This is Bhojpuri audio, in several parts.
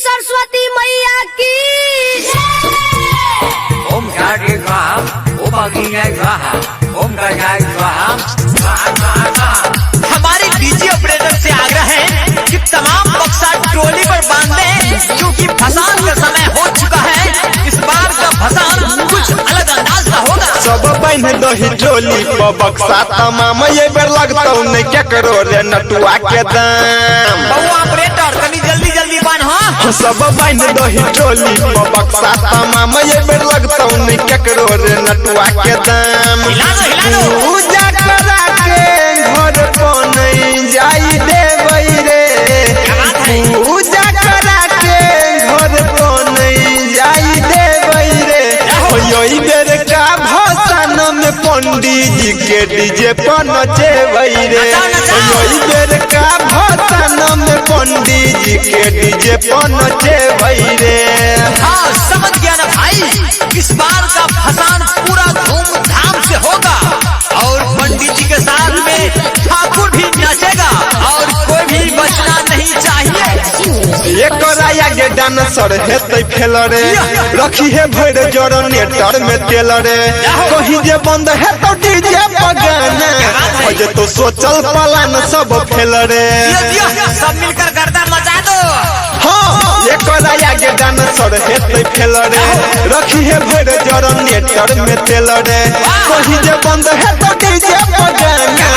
सरस्वती मैया की ओम शांति स्वाहा, ओम अग्नि स्वाहा, ओम गजाय स्वाहा। हमारे डीजे ऑपरेटर से आग्रह है कि तमाम बक्सा ट्रोली पर बांध दें, क्योंकि भसान का समय हो चुका है। इस बार का भसान कुछ अलग अंदाज का होगा। सब बहन दही ट्रोली पर बक्सा तमाम ये बेर लगता नहीं क्या करो रे नटुआ के दाम। बहु ऑपरेटर कभी जल्दी जल्दी बांध। हाँ सब बहन दही ट्रोली पर बक्सा तमाम ये बेर लगता नहीं क्या करो रे नटुआ के दाम। हिला दो। पूजा करा के घर पर नहीं जाई देवई रे। पूजा करा के घर पर नहीं जाई देवई रे। यही बेर का भसान में पंडित जी के डीजे पर नचेवई रे। यही बेर का भसान में पंडित जी के डीजे पर नचेवई रे। हाँ समझ गया ना भाई, इस बार का भसान पूरा धूमधाम से होगा और पंडित जी के साथ में ठाकुर भी नाचेगा और कोई भी बचना नहीं चाहिए। एक राया के डांसर हेतै फेल रे, रखी है भर जनरेटर में तेल रे। कहीं जे बंद है तो डीजे पर गाना हो जे तो सोचल पलान सब फेल रे। सब मिलकर गर्दा मचा दो। हाँ एक राया के डांसर हेतै फेल रे, रखी है भर जनरेटर में तेल रे। कहीं जे बंद है तो डीजे पर गाना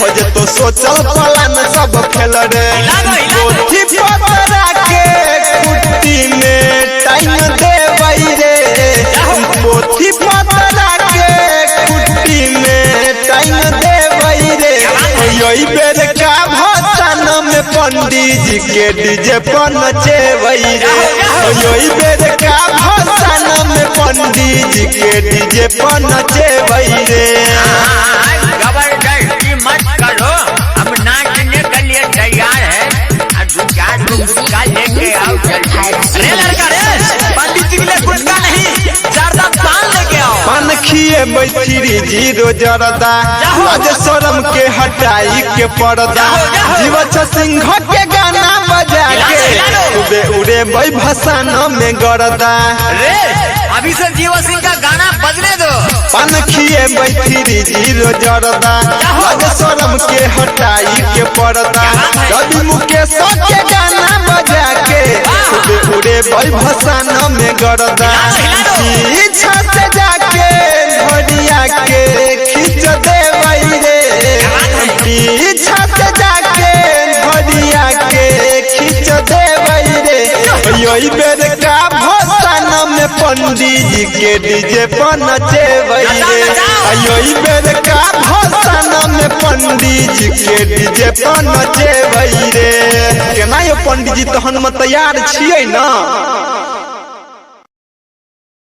हो जे तो सोचल पलान सब फेल रे। पोथी पतरा के कुट्टी में टाइम देवई रे। पोथी पतरा के कुट्टी में टाइम देवई रे। यही बेर का भसान में पंडित जी के डीजे पर नचेवई रे। यही बेर का भसान में पंडित जी के डीजे पर नचेवई रे। जबरदस्ती मत करो, हम नाचने के लिए तैयार है। गुटखा लेके आओ जल्दी। अरे लड़का रे, पंडित जी के लिए गुटखा नहीं जर्दा पान लेके आओ। पान खिए बैठिरी जीरो जरदा, लाज शरम के हटाई के पर्दा। जीवछ सिंह के गाना बजा के उड़े उड़े बई भसान में गरदा। रे अभी से जीवा सिंह का गाना बजने दो। पान खिए बैठिरी जीरो जरदा, लाज शरम के हटाई के पर्दा। कभी मुकेश के गाना बजा के उड़े उड़े बई भसान में गरदा। पीछा से जाके घड़िया के खींच देवई रे। पीछा से जाके घड़िया के खींच देवई रे। यही बेर का भसान में पंडित जी के डीजे पर नचेवई रे। यही बेर का भसान में पंडित जी के डीजे पर नचेवई रे। केना यो पंडित जी तहन में तैयार छियै ना।